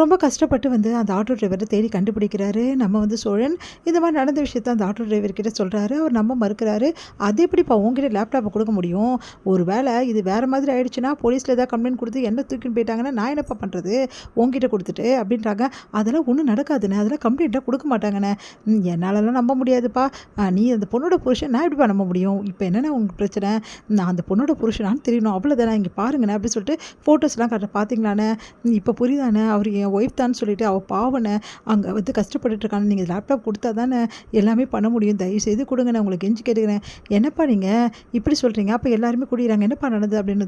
ரொம்ப கஷ்டப்பட்டு வந்து அந்த ஆட்டோ டிரைவரை தேடி கண்டுபிடிக்கிறாரு நம்ம வந்து சோழன். இந்த மாதிரி நடந்த விஷயத்த அந்த ஆட்டோ டிரைவர்கிட்ட சொல்கிறாரு. அவர் நம்ம மறுக்கிறாரு. அது எப்படிப்பா உங்ககிட்ட லேப்டாப்பை கொடுக்க முடியும்? ஒரு வேளை இது வேறு மாதிரி ஆயிடுச்சுன்னா போலீஸில் ஏதாவது கம்ப்ளைண்ட் கொடுத்து என்ன தூக்கின்னு போயிட்டாங்கன்னா நான் என்னப்பா பண்ணுறது உங்ககிட்ட கொடுத்துட்டு அப்படின்றாங்க. அதெல்லாம் ஒன்றும் நடக்காதுண்ணே, அதெல்லாம் கம்ப்ளைண்ட்டாக கொடுக்க மாட்டாங்கண்ணே. என்னாலலாம் நம்ப முடியாதுப்பா. நீ அந்த பொண்ணோட புருஷன் நான் எப்படிப்பா நம்ப முடியும்? இப்போ என்னென்ன உங்களுக்கு பிரச்சனை? நான் அந்த பொண்ணோட புருஷனான்னு தெரியணும், அவ்வளோதானே. இங்கே பாருங்கண்ணே அப்படின்னு சொல்லிட்டு ஃபோட்டோஸ்லாம் காட்ட பார்த்தீங்களாண்ணே, இப்போ புரியுதானே அவர் என் ஒய்ஃப் தான் சொல்லிட்டு அவள் பாவனை அங்கே வந்து கஷ்டப்பட்டுருக்காங்க. நீங்கள் லேப்டாப் கொடுத்தா தானே எல்லாமே பண்ண முடியும், தயவு செய்து கொடுங்க, நான் உங்களுக்கு கெஞ்சி கேட்டுக்கிறேன். என்னப்பா நீங்கள் இப்படி சொல்கிறீங்க? அப்போ எல்லாருமே குடிக்கிறாங்க, என்னப்பா நடந்தது அப்படின்னு.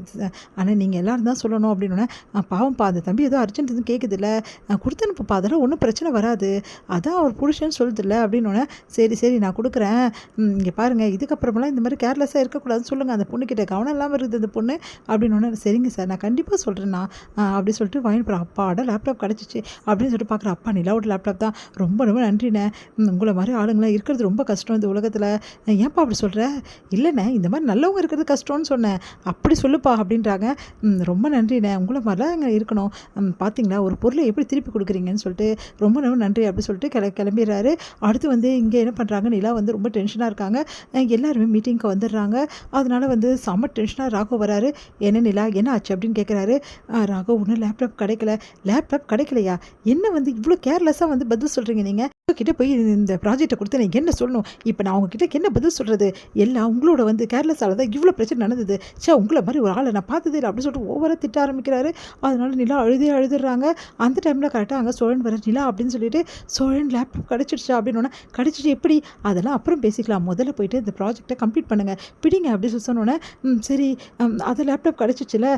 ஆனால் நீங்கள் எல்லோரும் தான் சொல்லணும் அப்படின்னோடனே, பாவம்ப்பா அந்த தம்பி ஏதோ அர்ஜென்ட் எதுவும் கேட்குதில்ல, கொடுத்தனுப்பா, அதெல்லாம் ஒன்றும் பிரச்சனை வராது, அதான் அவர் புருஷன்னு சொல்லுதில்ல அப்படின்னோடனே, சரி சரி நான் கொடுக்குறேன். இங்கே பாருங்கள், இதுக்கப்புறமெல்லாம் இந்த மாதிரி கேர்லெஸ்ஸாக இருக்கக்கூடாதுன்னு சொல்லுங்கள், அந்த பொண்ணுக்கிட்ட கவனம் இல்லாமல் இருக்குது அந்த பொண்ணு அப்படின்னோடனே, சரிங்க சார் நான் கண்டிப்பாக சொல்கிறேன்னா அப்படி சொல்லிட்டு வாங்கி போகிறேன். அப்பாட லேப்டாப் கிடச்சிச்சு அப்படின்னு சொல்லிட்டு பார்க்குறேன். அப்பா நிலாவோட லேப்டாப் தான், ரொம்ப ரொம்ப நன்றிண்ணே, உங்களை மாதிரி ஆளுங்களாம் இருக்கிறது ரொம்ப கஷ்டம் இந்த உலகத்தில். ஏன்ப்பா அப்படி சொல்கிற? இல்லைண்ணே இந்த மாதிரி நல்லவங்க இருக்கிறது கஷ்டம்னு சொன்னேன், அப்படி சொல்லுப்பா அப்படின்றாங்க. ரொம்ப நன்றிண்ணே, உங்களை மாதிரிலாம் இங்கே இருக்கணும். பார்த்தீங்களா ஒரு பொருளை எப்படி திருப்பி கொடுக்குறீங்கன்னு சொல்லிட்டு ரொம்ப ரொம்ப நன்றி அப்படி சொல்லிட்டு கிளம்பிடுறாரு. அடுத்து வந்து இங்கே என்ன பண்ணுறாங்க, நிலா வந்து ரொம்ப டென்ஷனாக இருக்காங்க. எல்லாருமே மீட்டிங்க்கு வந்துடுறாங்க. அதனால வந்து செம்ம டென்ஷனாக ராகவ் வராரு. என்ன நிலா என்ன ஆச்சு அப்படின்னு கேட்குறாரு. ராகவ் ஒன்றும் லேப்டாப் கிடைக்கல. லேப்டாப் கிடைக்கலையா? என்ன வந்து இவ்வளோ கேர்லெஸ்ஸாக வந்து பதில் சொல்கிறீங்க? நீங்கள் உங்ககிட்ட போய் இந்த ப்ராஜெக்டை கொடுத்து நீங்கள் என்ன சொல்லணும்? இப்போ நான் உங்ககிட்ட என்ன பதில் சொல்கிறது? எல்லாம் உங்களோட வந்து கேர்லெஸ்ஸால் தான் இவ்வளோ பிரச்சனை நடந்தது. உங்களை மாதிரி ஒரு ஆளை நான் பார்த்ததே இல்லை அப்படின்னு சொல்லிட்டு ஓவராக திட்ட ஆரம்பிக்கிறாரு. அதனால நிலா அழுதுறாங்க. அந்த டைமில் கரெக்டாக அங்கே சோழன் வர, நிலா அப்படின்னு சொல்லிட்டு, சோழன் லேப்டாப் கிடச்சிடுச்சா அப்படின்னோடனே, கிடச்சிட்டு எப்படி? அதெல்லாம் அப்புறம் பேசிக்கலாம், முதல்ல போயிட்டு இந்த ப்ராஜெக்டை கம்ப்ளீட் பண்ணுங்கள், பிடிங்க அப்படின்னு சொல்லி சொன்னோன்னே, சரி அது லேப்டாப் கிடச்சிச்சில்ல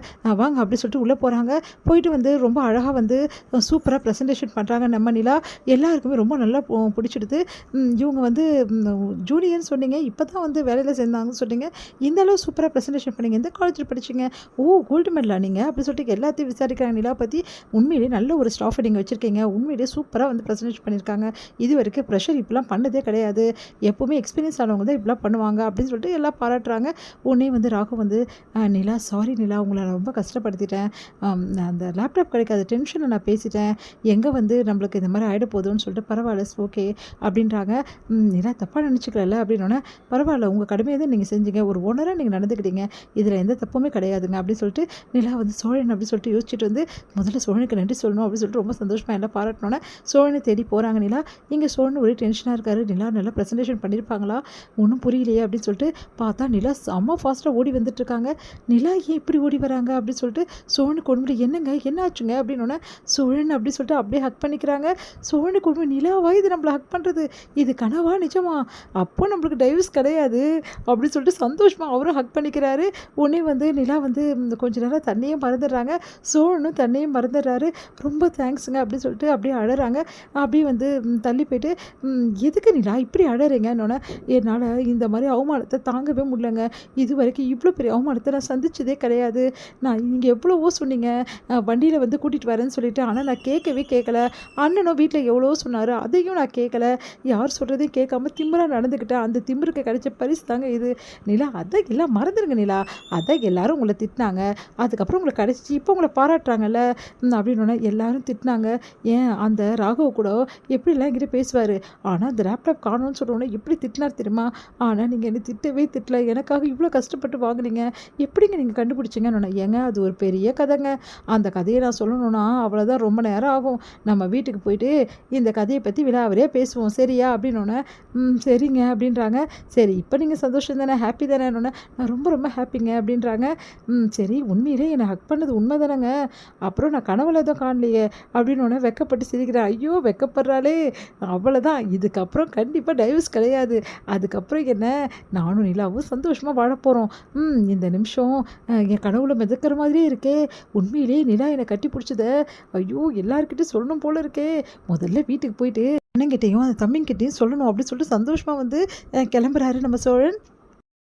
வாங்க அப்படி சொல்லிட்டு உள்ளே போகிறாங்க. போயிட்டு வந்து ரொம்ப அழகாக வந்து சூப்பராக ப்ரெசன்டேஷன் பண்ணுறாங்க நம்ம நிலா. எல்லாருக்குமே ரொம்ப நல்லா பிடிச்சிடுது. இவங்க வந்து ஜூனியர்னு சொன்னீங்க, இப்போ தான் வந்து வேலையில் சேர்ந்தாங்கன்னு சொன்னீங்க, இந்த அளவு சூப்பராக ப்ரெசன்டேஷன் பண்ணீங்க, எந்த காலேஜில் படிச்சிங்க? ஓ கோல்டு மெடலா நீங்கள் அப்படி சொல்லிட்டு எல்லாத்தையும் விசாரிக்கிறாங்க நிலா பற்றி. உண்மையிலேயே நல்ல ஒரு ஸ்டாஃபை நீங்கள் வச்சுருக்கீங்க, உண்மையிலேயே சூப்பராக வந்து ப்ரெசன்டேஷன் பண்ணியிருக்காங்க, இது வரைக்கும் ப்ரெஷர் இப்படிலாம் பண்ணதே கிடையாது, எப்போவுமே எக்ஸ்பீரியன்ஸ் ஆனவங்க தான் இப்படிலாம் பண்ணுவாங்க அப்படின்னு சொல்லிட்டு எல்லாம் பாராட்டுறாங்க. உடனே வந்து ராகு வந்து, நிலா சாரி நிலா, உங்களை நான் ரொம்ப கஷ்டப்படுத்திட்டேன், அந்த லேப்டாப் கிடைக்காத டென்ஷனில் நான் பேசிட்டேன், எங்கே வந்து நம்மளுக்கு இந்த மாதிரி ஆகிட போதும்னு சொல்லிட்டு, பரவாயில்ல ஓகே அப்படின்றாங்க. நிலா தப்பாக நினச்சிக்கல அப்படின்னோடனே, பரவாயில்ல உங்கள் கடமையை தான் நீங்கள் செஞ்சீங்க, ஒரு ஓனராக நீங்கள் நடந்துக்கிட்டீங்க, இதில் எந்த தப்புமே கிடையாதுங்க அப்படின்னு சொல்லிட்டு நிலா வந்து சோழன் அப்படி சொல்லிட்டு யோசிச்சுட்டு வந்து, முதல்ல சோழனுக்கு நன்றி சொல்லணும் அப்படின்னு சொல்லிட்டு ரொம்ப சந்தோஷமாக எல்லாம் பாராட்டினோன்னே சோழனை தேடி போகிறாங்க நிலா. இங்கே சோழன் ஒரே டென்ஷனாக இருக்காரு. நிலா நல்லா ப்ரெசன்டேஷன் பண்ணியிருப்பாங்களா ஒன்றும் புரியலையே அப்படின்னு சொல்லிட்டு பார்த்தா, நிலா செம்ம ஃபாஸ்ட்டாக ஓடி வந்துட்டுருக்காங்க. நிலா ஏன் இப்படி ஓடி வராங்க அப்படின்னு சொல்லிட்டு சோழனுக்கு ஒன்று, என்னங்க என்ன ஆச்சுங்க அப்படின்னோடனே, சோழன் அப்படி சொல்லிட்டு அப்படியே ஹக் பண்ணிக்கிறாங்க. சோழனுக்கு ஒன்று, நிலாவா இது நம்மளை ஹக் பண்ணுறது, இது கனவா நிஜமா? அப்போ நம்மளுக்கு டைவர்ஸ் கிடையாது அப்படின்னு சொல்லிட்டு சந்தோஷமாக அவரும் ஹக் பண்ணிக்கிறாரு. உடனே வந்து நிலா வந்து கொஞ்ச நேரம் தண்ணியும் மறந்துடுறாங்க, சோழனும் தண்ணியும் மறந்துடுறாரு. ரொம்ப தேங்க்ஸுங்க அப்படின்னு சொல்லிட்டு அப்படியே அழறாங்க. அப்படியே வந்து தள்ளி போயிட்டு, எதுக்கு நிலா இப்படி அழறீங்கன்னொன்னே, என்னால் இந்த மாதிரி அவமானத்தை தாங்கவே முடியலங்க, இது வரைக்கும் இவ்வளோ பெரிய அவமானத்தை நான் சந்திச்சதே கிடையாது, நான் நீங்கள் எவ்வளவோ சொன்னீங்க வண்டியில் வந்து கூட்டிகிட்டு வரேன்னு சொல்லிட்டு, ஆனால் நான் கேட்கவே கேட்கல, அண்ணனும் வீட்டில் எவ்வளோ சொன்னார் அதையும் நான் கேட்கல, யார் சொல்கிறதையும் கேட்காம திமிராக நடந்துக்கிட்டேன், அந்த திமிருக்கு கிடைச்ச பரிசு தாங்க இது நிலா, அதை எல்லாம் மறந்துடுங்க நிலா, அதை எல்லாரும் உங்களை திட்டினாங்க, அதுக்கப்புறம் உங்களை கிடச்சிச்சு, இப்போ உங்களை பாராட்டுறாங்கல்ல அப்படின்னோடனே எல்லாரும் திட்டினாங்க. ஏன் அந்த ராகவ் கூட எப்படிலாம் என்கிட்ட பேசுவார், ஆனால் அந்த லேப்டாப் காணோன்னு சொன்னோன்னே எப்படி திட்டினார் தெரியுமா? ஆனால் நீங்கள் என்ன திட்டவே திட்டல, எனக்காக இவ்வளோ கஷ்டப்பட்டு வாங்குனீங்க, எப்படிங்க நீங்கள் கண்டுபிடிச்சிங்கன்னு. ஏங்க அது ஒரு பெரிய கதைங்க, அந்த கதையை நான் சொல்லணும்னா அவ்வளோதான் ரொம்ப நேரம் ஆகும், நம்ம வீட்டுக்கு போயிட்டு இந்த கதையை பற்றி விலாவரியாக பேசுவோம் சரியா அப்படின்னோடனே, சரிங்க அப்படின்றாங்க. சரி இப்போ நீங்கள் சந்தோஷம் தானே, ஹாப்பி தானேன்னொன்னே, நான் ரொம்ப ரொம்ப ஹாப்பிங்க அப்படின்றாங்க. சரி உண்மையிலே என்னை ஹக் பண்ணது உண்மை தானேங்க, அப்புறம் நான் கனவுல எதுவும் காணலையே அப்படின்னோடனே வெக்கப்பட்டு சிரிக்கிறேன். ஐயோ வெக்கப்படுறாளே, அவ்வளோதான், இதுக்கப்புறம் கண்டிப்பாக டைவர்ஸ் கிடையாது, அதுக்கப்புறம் என்ன நானும் நிலாவும் சந்தோஷமாக வாழ போகிறோம். இந்த நிமிஷம் என் கனவுல மிதக்கிற மாதிரியே இருக்கே, உண்மையிலே நிலா என்னை கட்டி பிடிச்சத ஐயோ எல்லாருக்கிட்டையும் சொல்லணும் போல இருக்கே, முதல்ல வீட்டுக்கு போயிட்டு அண்ணங்கிட்டையும் அந்த தம்பிங்கிட்டையும் சொல்லணும் அப்படின்னு சொல்லிட்டு சந்தோஷமாக வந்து கிளம்புறாரு நம்ம சோழன்.